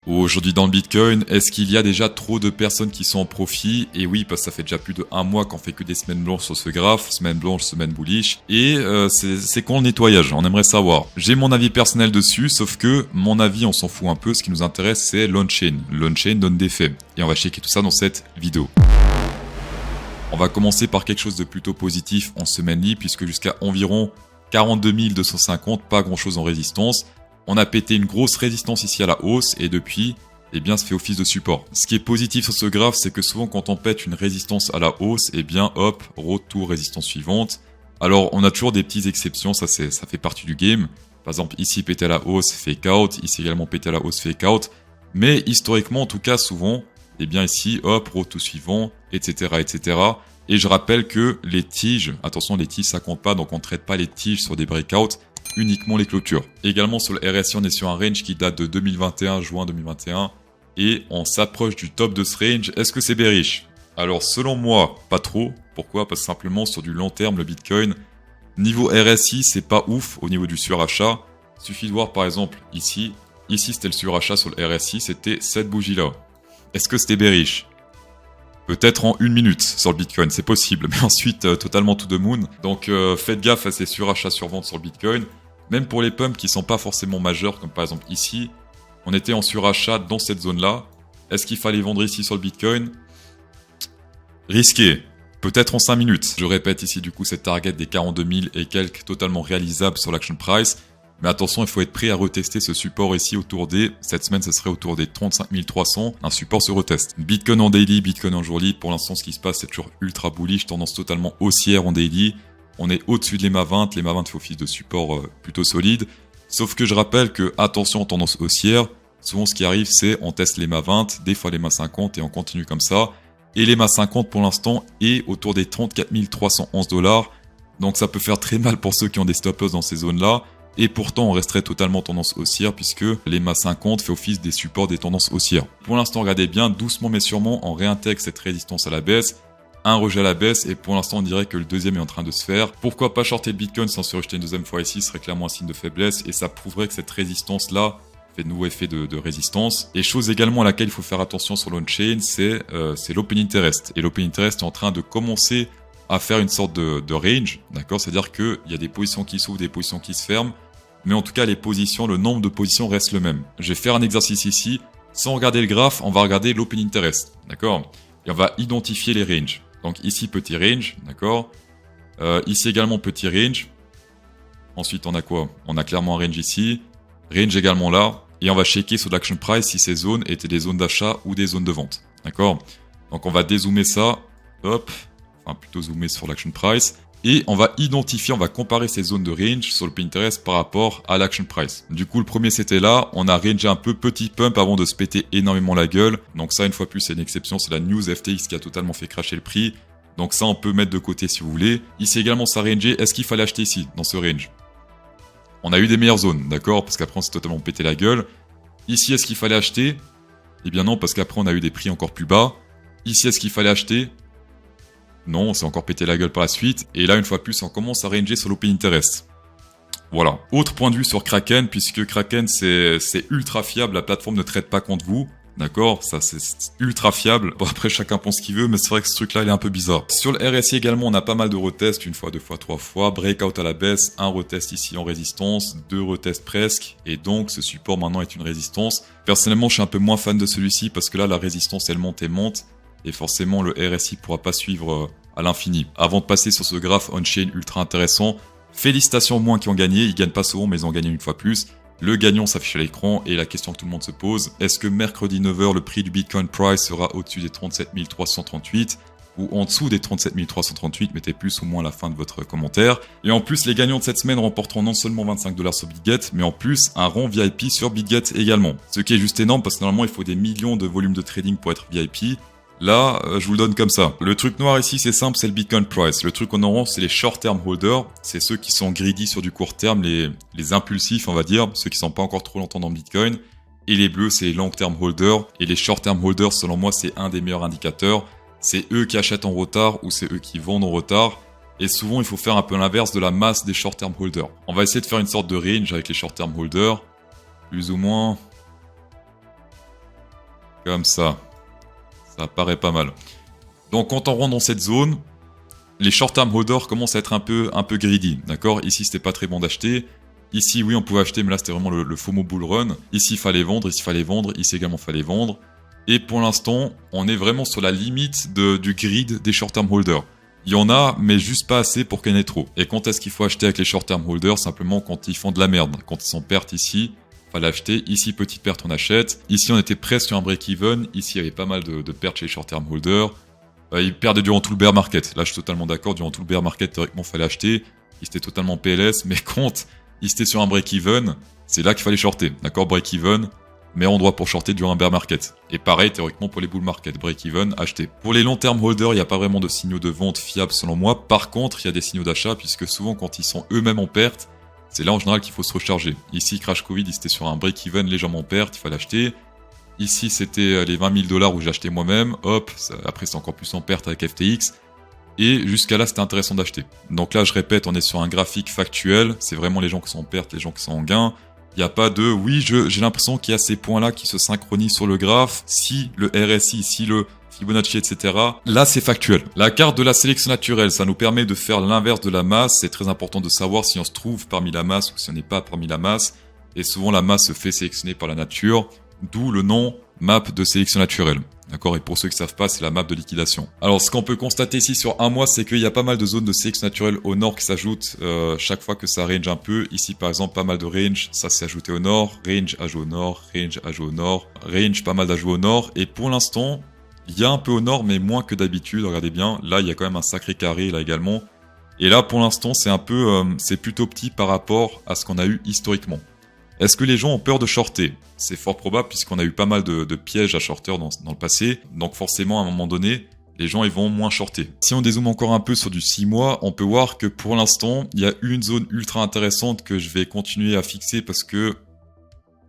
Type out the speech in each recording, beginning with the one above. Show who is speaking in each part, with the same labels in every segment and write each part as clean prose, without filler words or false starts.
Speaker 1: Aujourd'hui dans le Bitcoin, est-ce qu'il y a déjà trop de personnes qui sont en profit? Et oui, parce que ça fait déjà plus de 1 mois qu'on fait que des semaines blanches sur ce graphe, semaine blanche, semaine bullish. Et c'est quand le nettoyage? On aimerait savoir. J'ai mon avis personnel dessus, sauf que mon avis, on s'en fout un peu. Ce qui nous intéresse, c'est l'on-chain. L'on-chain donne des faits. Et on va checker tout ça dans cette vidéo. On va commencer par quelque chose de plutôt positif en semaine-li, puisque jusqu'à environ 42 250, pas grand-chose en résistance. On a pété une grosse résistance ici à la hausse et depuis, eh bien, ça fait office de support. Ce qui est positif sur ce graphe, c'est que souvent quand on pète une résistance à la hausse, eh bien, hop, retour résistance suivante. Alors, on a toujours des petites exceptions, ça fait partie du game. Par exemple, ici, pété à la hausse, fake out. Ici également, pété à la hausse, fake out. Mais historiquement, en tout cas, souvent, eh bien, ici, hop, retour suivant, etc., etc. Et je rappelle que les tiges, attention, les tiges, ça compte pas, donc on ne traite pas les tiges sur des breakouts, uniquement les clôtures. Également sur le RSI, on est sur un range qui date de 2021, juin 2021, et on s'approche du top de ce range. Est-ce que c'est bearish? Alors selon moi, pas trop. Pourquoi? Parce que simplement sur du long terme, le Bitcoin, niveau RSI, c'est pas ouf au niveau du surachat. Suffit de voir par exemple ici c'était le surachat sur le RSI, c'était cette bougie-là. Est-ce que c'était bearish? Peut-être en 1 minute sur le Bitcoin, c'est possible, mais ensuite totalement to the moon. Donc faites gaffe à ces surachats surventes sur le Bitcoin. Même pour les pumps qui sont pas forcément majeurs, comme par exemple ici, on était en surachat dans cette zone-là. Est-ce qu'il fallait vendre ici sur le Bitcoin? Risqué. Peut-être en 5 minutes. Je répète ici du coup cette target des 42 000 et quelques totalement réalisable sur l'action price. Mais attention, il faut être prêt à retester ce support ici autour des... Cette semaine, ce serait autour des 35 300. Un support se reteste. Bitcoin en daily, Bitcoin en jourly. Pour l'instant, ce qui se passe, c'est toujours ultra bullish. Tendance totalement haussière en daily. On est au-dessus de l'EMA 20. L'EMA 20 fait office de support plutôt solide. Sauf que je rappelle que, attention, tendance haussière. Souvent, ce qui arrive, c'est on teste l'EMA 20, des fois l'EMA 50 et on continue comme ça. Et l'EMA 50, pour l'instant, est autour des 34 311 $. Donc, ça peut faire très mal pour ceux qui ont des stop-loss dans ces zones-là. Et pourtant, on resterait totalement tendance haussière puisque l'EMA 50 fait office des supports des tendances haussières. Pour l'instant, regardez bien, doucement mais sûrement, on réintègre cette résistance à la baisse, un rejet à la baisse et pour l'instant, on dirait que le deuxième est en train de se faire. Pourquoi pas shorter le Bitcoin sans se rejeter une deuxième fois ici, ce serait clairement un signe de faiblesse et ça prouverait que cette résistance-là fait de nouveaux effets de résistance. Et chose également à laquelle il faut faire attention sur l'on-chain, c'est l'open interest. Et l'open interest est en train de commencer à faire une sorte de range, d'accord? C'est-à-dire qu'il y a des positions qui s'ouvrent, des positions qui se ferment. Mais en tout cas, les positions, le nombre de positions reste le même. Je vais faire un exercice ici. Sans regarder le graphe, on va regarder l'open interest. D'accord? Et on va identifier les ranges. Donc ici, petit range. D'accord? Ici également, petit range. Ensuite, on a quoi? On a clairement un range ici. Range également là. Et on va checker sur l'action price si ces zones étaient des zones d'achat ou des zones de vente. D'accord? Donc on va dézoomer ça. Hop. Enfin, plutôt zoomer sur l'action price. Et on va identifier, on va comparer ces zones de range sur le Pinterest par rapport à l'action price. Du coup, le premier c'était là, on a rangé un peu petit pump avant de se péter énormément la gueule. Donc ça, une fois plus, c'est une exception, c'est la news FTX qui a totalement fait cracher le prix. Donc ça, on peut mettre de côté si vous voulez. Ici également, ça rangé. Est-ce qu'il fallait acheter ici, dans ce range? On a eu des meilleures zones, d'accord? Parce qu'après, on s'est totalement pété la gueule. Ici, est-ce qu'il fallait acheter? Eh bien non, parce qu'après, on a eu des prix encore plus bas. Ici, est-ce qu'il fallait acheter? Non, on s'est encore pété la gueule par la suite. Et là, une fois de plus, on commence à ranger sur l'open interest. Voilà. Autre point de vue sur Kraken, puisque Kraken, c'est ultra fiable. La plateforme ne traite pas contre vous. D'accord? Ça, c'est ultra fiable. Bon, après, chacun pense ce qu'il veut, mais c'est vrai que ce truc-là, il est un peu bizarre. Sur le RSI également, on a pas mal de retests. 1 fois, 2 fois, 3 fois. Breakout à la baisse. Un retest ici en résistance. 2 retests presque. Et donc, ce support maintenant est une résistance. Personnellement, je suis un peu moins fan de celui-ci parce que là, la résistance, elle monte et monte. Et forcément, le RSI pourra pas suivre à l'infini. Avant de passer sur ce graphe on-chain ultra intéressant, félicitations aux moins qui ont gagné. Ils gagnent pas souvent, mais ils ont gagné une fois plus. Le gagnant s'affiche à l'écran et la question que tout le monde se pose, est-ce que mercredi 9h, le prix du Bitcoin Price sera au-dessus des 37 338 ou en dessous des 37 338? Mettez plus ou moins à la fin de votre commentaire. Et en plus, les gagnants de cette semaine remporteront non seulement 25 $ sur BitGet, mais en plus un rang VIP sur BitGet également. Ce qui est juste énorme parce que normalement, il faut des millions de volumes de trading pour être VIP. Là, je vous le donne comme ça. Le truc noir ici, c'est simple, c'est le Bitcoin Price. Le truc en orange, c'est les short-term holders. C'est ceux qui sont greedy sur du court terme, les impulsifs, on va dire, ceux qui sont pas encore trop longtemps dans le Bitcoin. Et les bleus, c'est les long-term holders. Et les short-term holders, selon moi, c'est un des meilleurs indicateurs. C'est eux qui achètent en retard ou c'est eux qui vendent en retard. Et souvent, il faut faire un peu l'inverse de la masse des short-term holders. On va essayer de faire une sorte de range avec les short-term holders. Plus ou moins... Comme ça. Ça paraît pas mal. Donc quand on rentre dans cette zone, les short-term holders commencent à être un peu greedy, d'accord? Ici, c'était pas très bon d'acheter. Ici, oui, on pouvait acheter, mais là, c'était vraiment le FOMO bull run. Ici, il fallait vendre, ici, il fallait vendre, ici également, il fallait vendre. Et pour l'instant, on est vraiment sur la limite du grid des short-term holders. Il y en a, mais juste pas assez pour qu'il y en ait trop. Et quand est-ce qu'il faut acheter avec les short-term holders? Simplement quand ils font de la merde. Quand ils sont pertes ici, fallait acheter. Ici, petite perte, on achète. Ici, on était presque sur un break-even. Ici, il y avait pas mal de pertes chez les short-term holders. Ils perdaient durant tout le bear market. Là, je suis totalement d'accord. Durant tout le bear market, théoriquement, fallait acheter. Ils étaient totalement PLS. Mais quand ils étaient sur un break-even, c'est là qu'il fallait shorter. D'accord? Break-even. Meilleur endroit pour shorter durant un bear market. Et pareil, théoriquement, pour les bull market. Break-even, acheter. Pour les long-term holders, il n'y a pas vraiment de signaux de vente fiables selon moi. Par contre, il y a des signaux d'achat puisque souvent, quand ils sont eux-mêmes en perte, c'est là en général qu'il faut se recharger. Ici, crash Covid, ils étaient sur un break-even légèrement en perte. Il fallait acheter. Ici, c'était les 20 000 $ où j'ai acheté moi-même. Hop, après c'est encore plus en perte avec FTX. Et jusqu'à là, c'était intéressant d'acheter. Donc là, je répète, on est sur un graphique factuel. C'est vraiment les gens qui sont en perte, les gens qui sont en gain. Il n'y a pas de, oui, j'ai l'impression qu'il y a ces points-là qui se synchronisent sur le graphe. Si le RSI, si le Fibonacci, etc. Là, c'est factuel. La carte de la sélection naturelle, ça nous permet de faire l'inverse de la masse. C'est très important de savoir si on se trouve parmi la masse ou si on n'est pas parmi la masse. Et souvent, la masse se fait sélectionner par la nature. D'où le nom map de sélection naturelle. D'accord? Et pour ceux qui savent pas, c'est la map de liquidation. Alors, ce qu'on peut constater ici sur un mois, c'est qu'il y a pas mal de zones de sélection naturelle au nord qui s'ajoutent chaque fois que ça range un peu. Ici, par exemple, pas mal de range, ça s'est ajouté au nord. Range ajout au nord, range ajout au nord, range pas mal d'ajouts au nord. Et pour l'instant, il y a un peu au nord, mais moins que d'habitude. Regardez bien, là, il y a quand même un sacré carré, là également. Et là, pour l'instant, c'est c'est plutôt petit par rapport à ce qu'on a eu historiquement. Est-ce que les gens ont peur de shorter? C'est fort probable puisqu'on a eu pas mal de pièges à shorter dans le passé. Donc forcément, à un moment donné, les gens ils vont moins shorter. Si on dézoome encore un peu sur du 6 mois, on peut voir que pour l'instant, il y a une zone ultra intéressante que je vais continuer à fixer parce que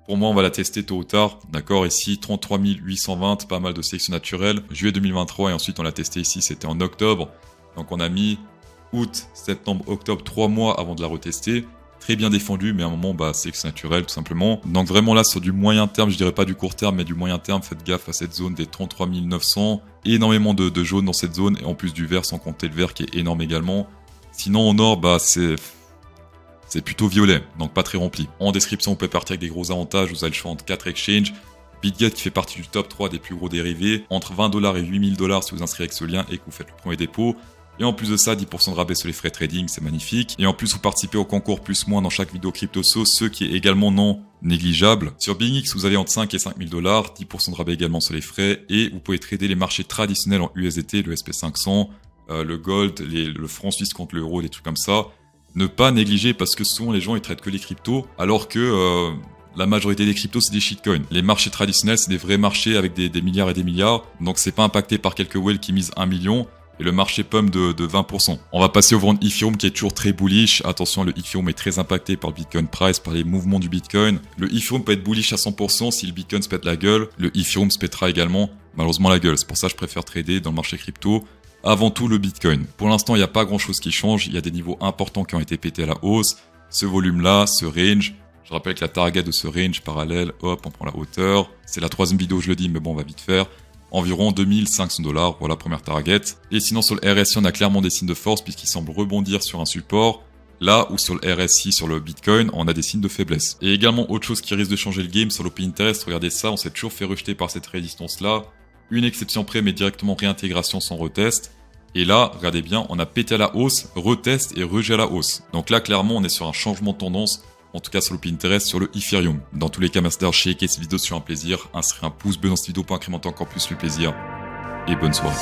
Speaker 1: pour moi, on va la tester tôt ou tard. D'accord, ici, 33 820, pas mal de sélection naturelle. Juillet 2023 et ensuite on l'a testé ici, c'était en octobre. Donc on a mis août, septembre, octobre, 3 mois avant de la retester. Très bien défendu, mais à un moment, sélection naturelle, tout simplement. Donc vraiment là, sur du moyen terme, je dirais pas du court terme, mais du moyen terme, faites gaffe à cette zone des 33 900. Énormément de jaune dans cette zone, et en plus du vert, sans compter le vert qui est énorme également. Sinon, au nord, c'est plutôt violet, donc pas très rempli. En description, vous pouvez partir avec des gros avantages, vous avez le choix entre 4 exchanges. BitGet qui fait partie du top 3 des plus gros dérivés, entre 20 $ et 8 000 $ si vous inscrivez avec ce lien et que vous faites le premier dépôt. Et en plus de ça, 10% de rabais sur les frais trading, c'est magnifique. Et en plus, vous participez au concours plus-moins dans chaque vidéo CryptoSauce, ce qui est également non négligeable. Sur BingX, vous avez entre 5 et 5 000 $, 10% de rabais également sur les frais, et vous pouvez trader les marchés traditionnels en USDT, le SP500, le Gold, le franc suisse contre l'euro, des trucs comme ça. Ne pas négliger parce que souvent les gens ils traitent que les cryptos, alors que la majorité des cryptos c'est des shitcoins. Les marchés traditionnels c'est des vrais marchés avec des milliards et des milliards, donc c'est pas impacté par quelques whales qui misent 1 million. Et le marché pump de 20%. On va passer au vent de Ethereum qui est toujours très bullish. Attention, le Ethereum est très impacté par le Bitcoin price, par les mouvements du Bitcoin. Le Ethereum peut être bullish à 100% si le Bitcoin se pète la gueule. Le Ethereum se pètera également, malheureusement, la gueule. C'est pour ça que je préfère trader dans le marché crypto. Avant tout, le Bitcoin. Pour l'instant, il n'y a pas grand chose qui change. Il y a des niveaux importants qui ont été pétés à la hausse. Ce volume-là, ce range. Je rappelle que la target de ce range parallèle, hop, on prend la hauteur. C'est la 3e vidéo où je le dis, mais bon, on va vite faire. Environ 2500 $, voilà, première target. Et sinon, sur le RSI, on a clairement des signes de force puisqu'il semble rebondir sur un support. Là où sur le RSI, sur le Bitcoin, on a des signes de faiblesse. Et également, autre chose qui risque de changer le game sur le Pinterest, regardez ça, on s'est toujours fait rejeter par cette résistance-là. Une exception près, mais directement réintégration sans retest. Et là, regardez bien, on a pété à la hausse, retest et rejet à la hausse. Donc là, clairement, on est sur un changement de tendance. En tout cas sur le Pinterest, sur le Ethereum. Dans tous les cas, merci d'avoir checké cette vidéo sur un plaisir. Inscrivez un pouce bleu dans cette vidéo pour incrémenter encore plus le plaisir. Et bonne soirée.